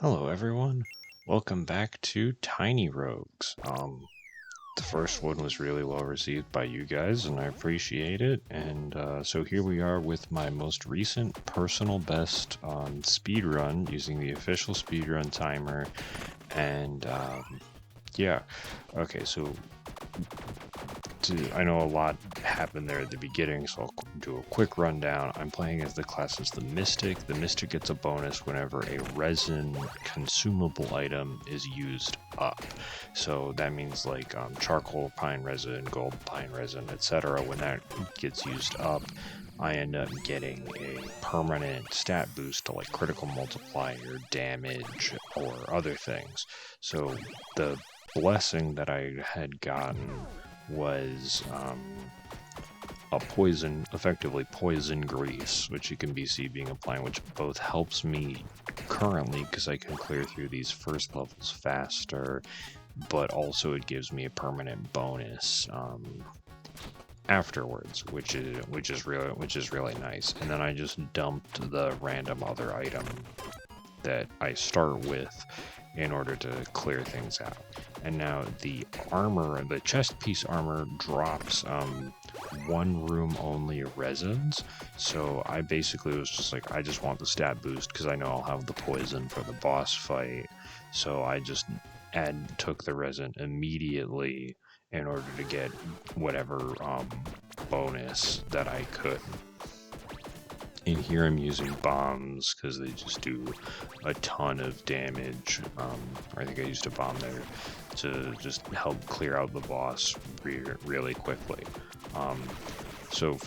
Hello everyone, welcome back to Tiny Rogues. The first one was really well received by you guys and I appreciate it, and so here we are with my most recent personal best speedrun using the official speedrun timer, and yeah, okay, so I know a lot happened there at the beginning, so I'll do a quick rundown. I'm playing as the class as the Mystic. The Mystic gets a bonus whenever a resin consumable item is used up. So that means like charcoal pine resin, gold pine resin, etc. When that gets used up, I end up getting a permanent stat boost to like critical multiplier, damage, or other things. So the blessing that I had gotten was a poison, effectively poison grease, which you can see being applied, which both helps me currently because I can clear through these first levels faster, but also it gives me a permanent bonus afterwards, which is really nice. And then I just dumped the random other item that I start with in order to clear things out. And now the armor, the chest piece armor drops one room only resins. So I basically was just like, I just want the stat boost because I know I'll have the poison for the boss fight. So I just took the resin immediately in order to get whatever bonus that I could. In here I'm using bombs because they just do a ton of damage. I think I used a bomb there to just help clear out the boss really quickly. So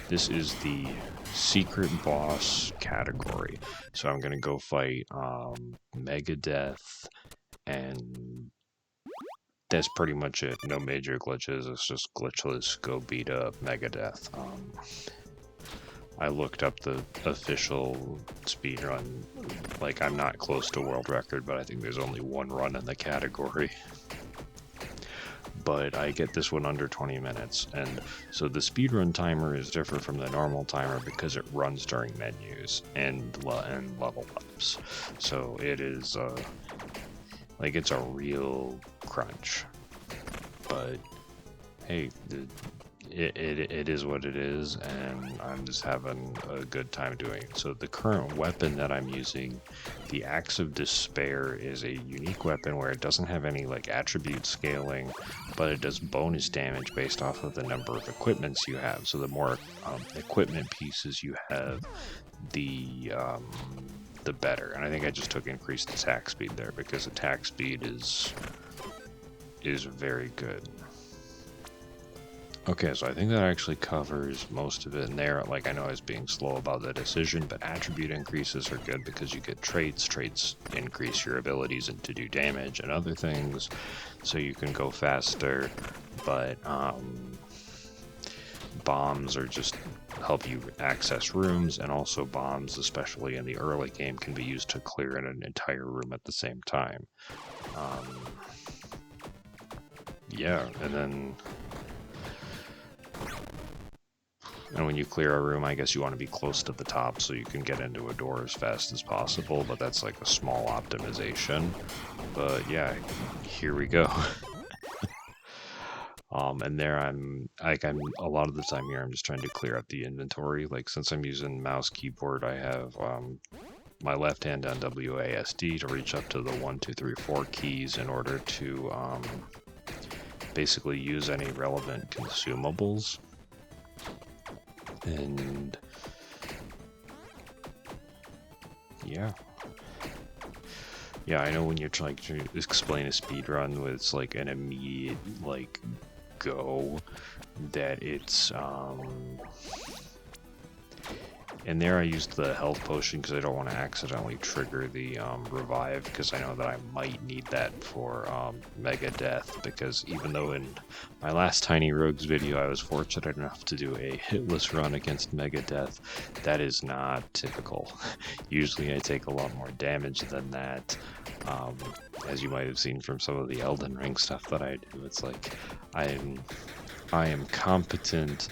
this is the secret boss category. So I'm gonna go fight Megadeth, and that's pretty much it. No major glitches. It's just glitchless. Go beat up Megadeth. I looked up the official speedrun. Like, I'm not close to world record, but I think there's only one run in the category. But I get this one under 20 minutes. And so the speedrun timer is different from the normal timer because it runs during menus and level ups. So it is, like, it's a real crunch. But, hey, it is what it is, and I'm just having a good time doing it. So the current weapon that I'm using, the Axe of Despair, is a unique weapon where it doesn't have any like attribute scaling, but it does bonus damage based off of the number of equipments you have. So the more equipment pieces you have, the better. And I think I just took increased attack speed there because attack speed is very good. Okay, so I think that actually covers most of it in there. Like, I know I was being slow about the decision, but attribute increases are good because you get traits. Traits increase your abilities and to do damage and other things, so you can go faster. But bombs are just help you access rooms, and also bombs, especially in the early game, can be used to clear an entire room at the same time. Yeah, and then... And when you clear a room, I guess you want to be close to the top so you can get into a door as fast as possible, but that's like a small optimization. But yeah, here we go. And there I'm a lot of the time here I'm just trying to clear out the inventory. Like, since I'm using mouse keyboard, I have my left hand on WASD to reach up to the 1, 2, 3, 4 keys in order to basically use any relevant consumables. And yeah, I know when you're trying to explain a speedrun with it's like an immediate like go, that it's and there I used the health potion because I don't want to accidentally trigger the revive, because I know that I might need that for Megadeth, because even though in my last Tiny Rogues video I was fortunate enough to do a hitless run against Megadeth, that is not typical. Usually I take a lot more damage than that. As you might have seen from some of the Elden Ring stuff that I do, it's like I am competent,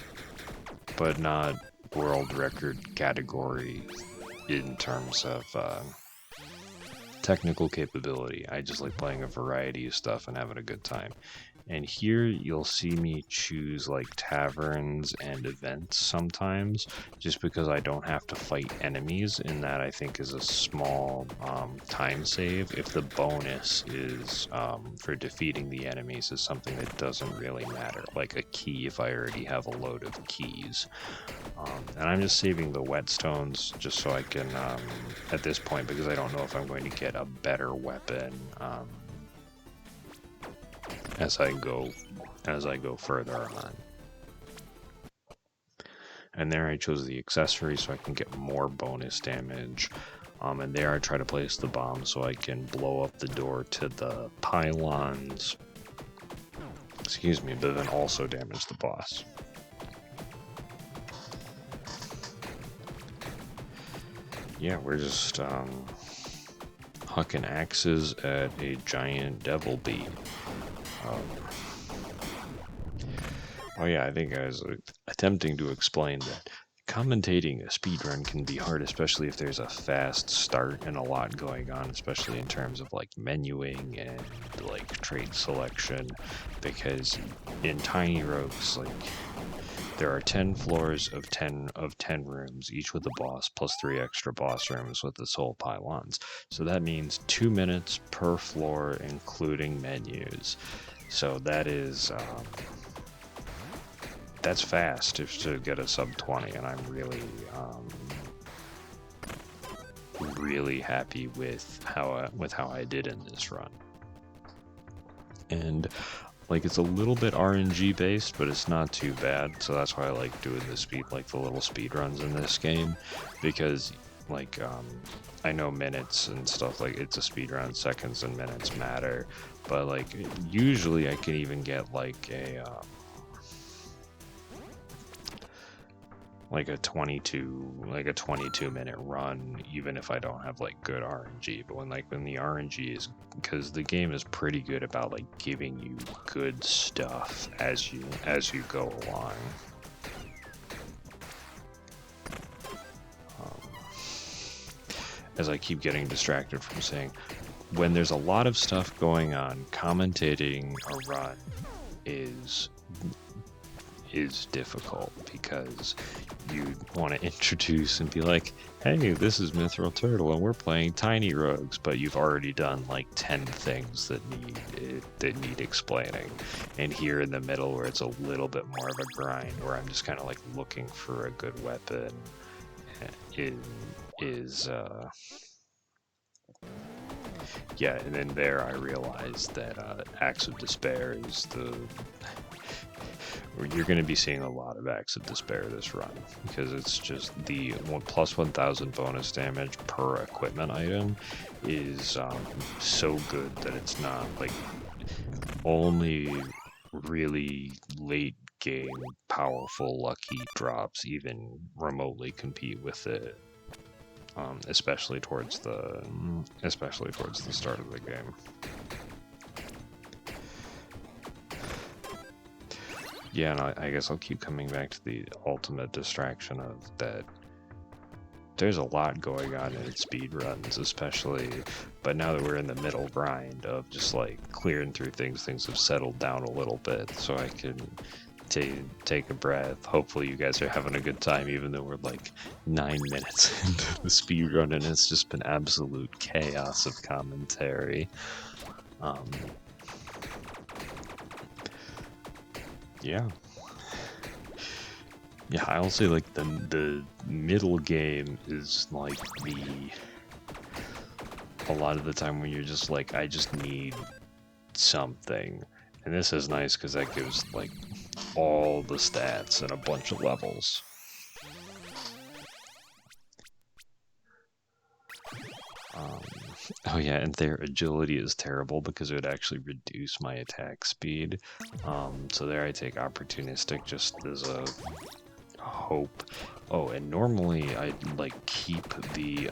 but not world record category in terms of technical capability. I just like playing a variety of stuff and having a good time. And here you'll see me choose like taverns and events sometimes, just because I don't have to fight enemies, and that I think is a small time save. If the bonus is for defeating the enemies is something that doesn't really matter, like a key if I already have a load of keys. And I'm just saving the whetstones just so I can, at this point, because I don't know if I'm going to get a better weapon as I go further on. And there I chose the accessory so I can get more bonus damage. And there I try to place the bomb so I can blow up the door to the pylons. Excuse me, but then also damage the boss. Yeah, we're just hucking axes at a giant devil bee. Oh yeah, I think I was attempting to explain that commentating a speedrun can be hard, especially if there's a fast start and a lot going on, especially in terms of like menuing and like trait selection, because in Tiny Rogues, like, there are 10 floors of 10 rooms, each with a boss, plus 3 extra boss rooms with the soul pylons. So that means 2 minutes per floor, including menus. So that is that's fast to get a sub 20, and I'm really happy with how I did in this run. And like, it's a little bit RNG based, but it's not too bad. So that's why I like doing the little speed runs in this game, because like I know minutes and stuff, like it's a speed run, seconds and minutes matter, but like usually I can even get like a 22 minute run, even if I don't have like good RNG. But when the RNG is, because the game is pretty good about like giving you good stuff as you go along. As I keep getting distracted from saying, when there's a lot of stuff going on, commentating a run is difficult, because you want to introduce and be like, hey, this is Mithril Turtle and we're playing Tiny Rogues, but you've already done like 10 things that need explaining. And here in the middle, where it's a little bit more of a grind, where I'm just kind of like looking for a good weapon, yeah. And then there I realized that Axe of Despair is you're going to be seeing a lot of Axe of Despair this run, because it's just the plus 1000 bonus damage per equipment item is so good that it's not like only really late game powerful lucky drops even remotely compete with it, especially towards the start of the game. Yeah, and I guess I'll keep coming back to the ultimate distraction of that. There's a lot going on in speedruns, especially, but now that we're in the middle grind of just like clearing through things have settled down a little bit, so I can take a breath. Hopefully you guys are having a good time, even though we're like 9 minutes into the speedrun and it's just been absolute chaos of commentary. Yeah, I'll say like the middle game is like a lot of the time when you're just like, I just need something, and this is nice because that gives like all the stats and a bunch of levels. Oh yeah, and their agility is terrible because it would actually reduce my attack speed. So there I take opportunistic just as a hope. Oh, and normally I like keep the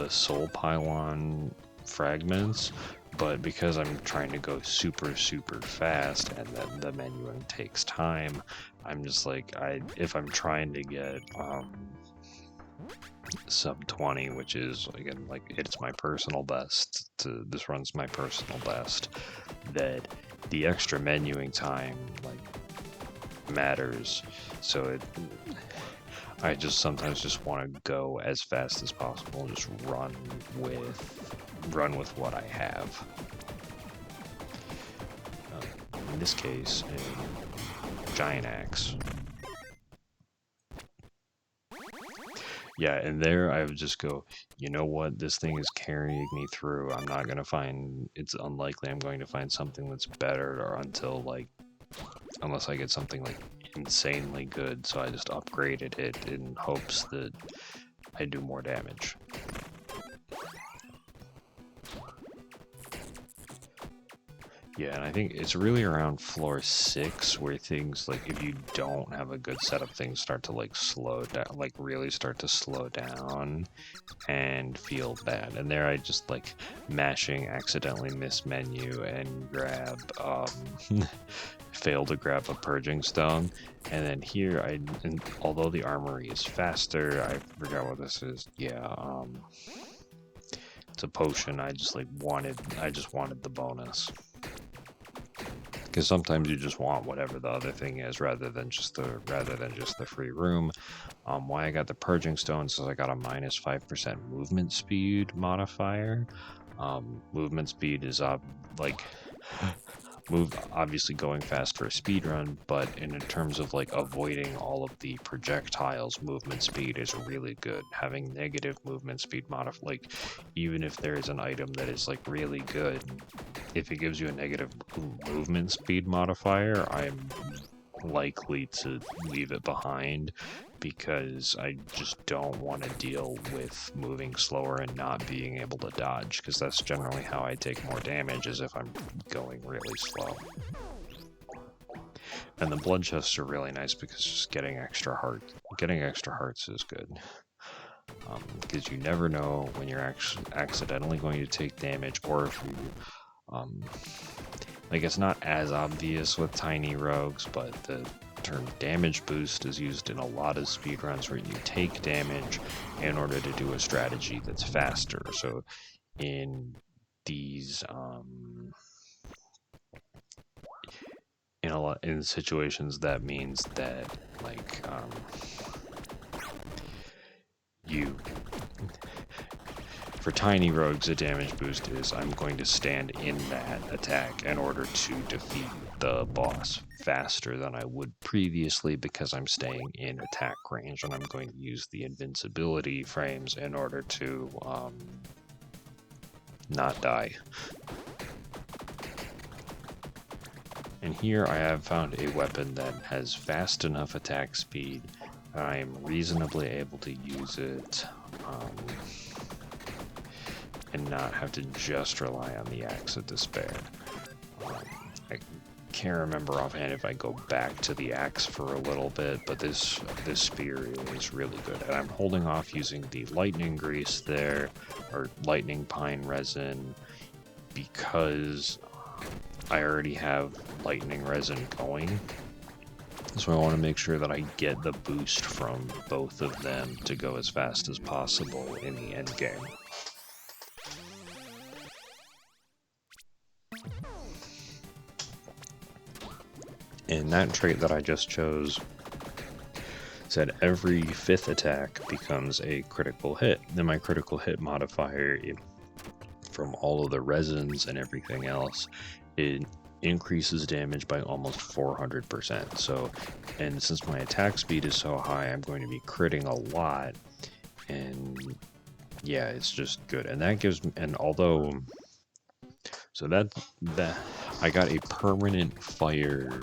soul pylon fragments, but because I'm trying to go super fast and then the menuing takes time, I'm just like, if I'm trying to get sub 20, which is, again, like, it's my personal best. This runs my personal best. That the extra menuing time, like, matters. So I just sometimes just want to go as fast as possible and just run with what I have. In this case, a giant axe. Yeah, and there I would just go, you know what, this thing is carrying me through. I'm not going to find, it's unlikely I'm going to find something that's better or until, like, unless I get something, like, insanely good. So I just upgraded it in hopes that I do more damage. Yeah, and I think it's really around floor 6 where things, like, if you don't have a good setup, things start to, like, slow down, like, really start to slow down and feel bad. And there I just, like, accidentally miss menu and grab, fail to grab a purging stone. And then here, although the armory is faster, I forgot what this is. Yeah, it's a potion. I just wanted the bonus. Because sometimes you just want whatever the other thing is rather than just the free room. Why I got the purging stones is I got a minus 5% movement speed modifier. Movement speed is obviously going fast for a speedrun, but in terms of, like, avoiding all of the projectiles, movement speed is really good. Having negative movement speed like, even if there is an item that is, like, really good, if it gives you a negative movement speed modifier, I'm likely to leave it behind, because I just don't want to deal with moving slower and not being able to dodge, because that's generally how I take more damage, is if I'm going really slow. And the blood chests are really nice because just getting extra hearts is good. Because you never know when you're accidentally going to take damage, or if you like, it's not as obvious with tiny rogues, but the term damage boost is used in a lot of speedruns where you take damage in order to do a strategy that's faster. So in these in situations, that means that, like, for tiny rogues, a damage boost is I'm going to stand in that attack in order to defeat the boss faster than I would previously, because I'm staying in attack range, and I'm going to use the invincibility frames in order to not die. And here I have found a weapon that has fast enough attack speed that I am reasonably able to use it and not have to just rely on the Axe of Despair. I can't remember offhand if I go back to the axe for a little bit, but this spear is really good. And I'm holding off using the lightning grease there, or lightning pine resin, because I already have lightning resin going. So I want to make sure that I get the boost from both of them to go as fast as possible in the end game. And that trait that I just chose said every 5th attack becomes a critical hit. Then my critical hit modifier, from all of the resins and everything else, it increases damage by almost 400%. So, and since my attack speed is so high, I'm going to be critting a lot. And yeah, it's just good. And that gives me, and although, so that I got a permanent fire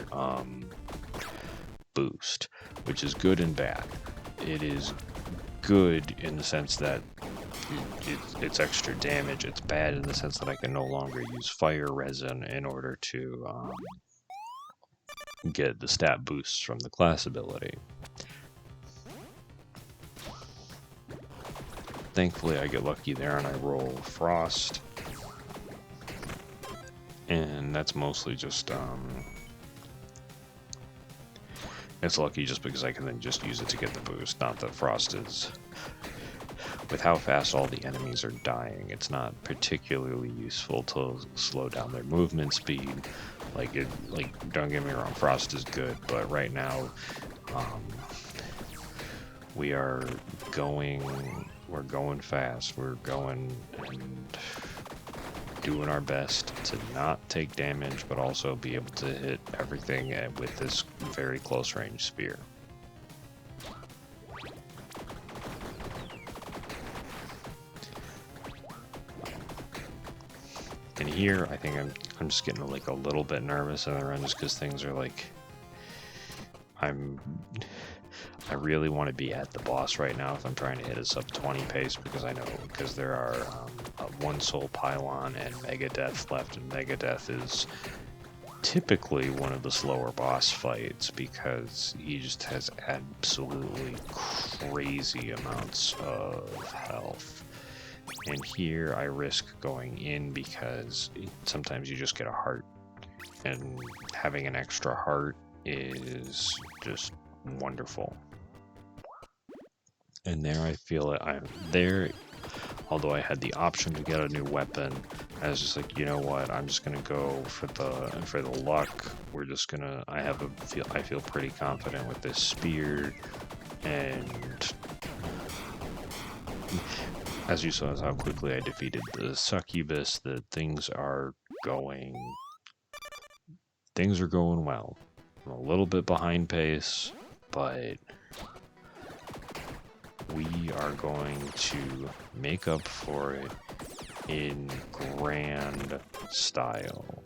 boost, which is good and bad. It is good in the sense that it's extra damage. It's bad in the sense that I can no longer use fire resin in order to get the stat boosts from the class ability. Thankfully, I get lucky there and I roll frost. And that's mostly just, it's lucky just because I can then just use it to get the boost. Not that frost is with how fast all the enemies are dying, it's not particularly useful to slow down their movement speed. Like, don't get me wrong, Frost is good, but right now, we're going fast. We're going and doing our best to not take damage, but also be able to hit everything with this very close range spear. And here, I think I'm just getting like a little bit nervous in the run, just because things are like, I really want to be at the boss right now if I'm trying to hit a sub 20 pace, because there are one soul pylon and Megadeth left, and Megadeth is typically one of the slower boss fights because he just has absolutely crazy amounts of health. And here I risk going in because sometimes you just get a heart, and having an extra heart is just wonderful. And there I feel it. I'm there, although I had the option to get a new weapon. I was just like, you know what? I'm just gonna go for the luck. We're just gonna. I feel pretty confident with this spear, and as you saw, how quickly I defeated the succubus. That things are going well. I'm a little bit behind pace, but we are going to make up for it in grand style.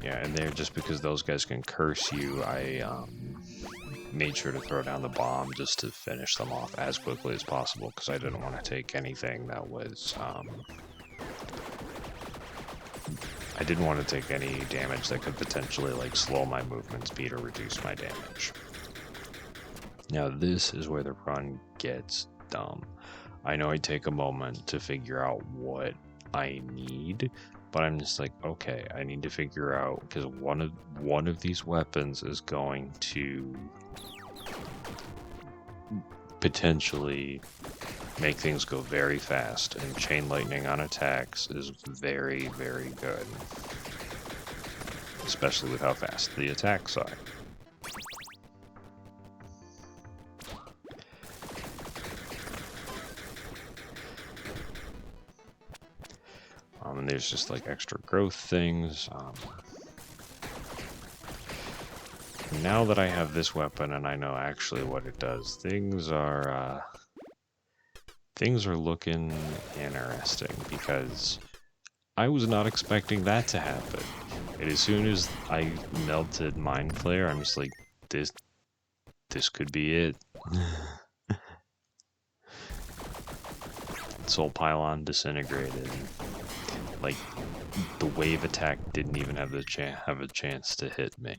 Yeah, and there, just because those guys can curse you, I made sure to throw down the bomb just to finish them off as quickly as possible, because I didn't want to take anything that was I didn't want to take any damage that could potentially like slow my movement speed or reduce my damage. Now this is where the run gets dumb. I know I take a moment to figure out what I need, but I'm just like, okay, I need to figure out, because one of these weapons is going to potentially make things go very fast, and chain lightning on attacks is very, very good, especially with how fast the attacks are. And there's just like extra growth things. Now that I have this weapon and I know actually what it does, things are looking interesting, because I was not expecting that to happen. And as soon as I melted Mind Flayer, I'm just like, this could be it. Soul Pylon disintegrated. Like, the wave attack didn't even have a chance to hit me.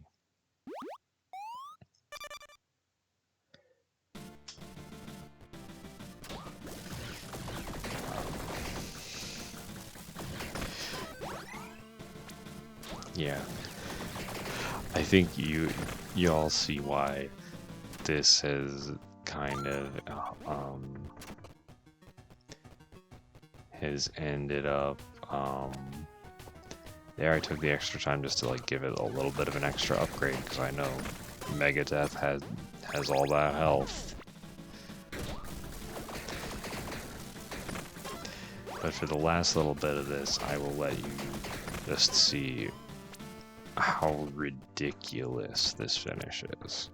Yeah, I think you all see why this has kind of has ended up there. I took the extra time just to like give it a little bit of an extra upgrade, because I know Megadeth has all that health. But for the last little bit of this, I will let you just see how ridiculous this finish is.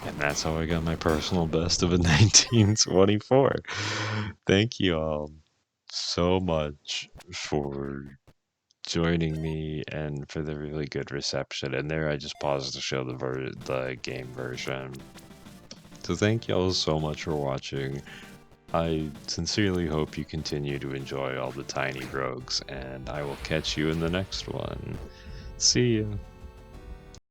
And that's how I got my personal best of a 1924. Thank you all so much for joining me and for the really good reception. And there I just paused to show the game version. So thank you all so much for watching. I sincerely hope you continue to enjoy all the tiny rogues, and I will catch you in the next one. See ya.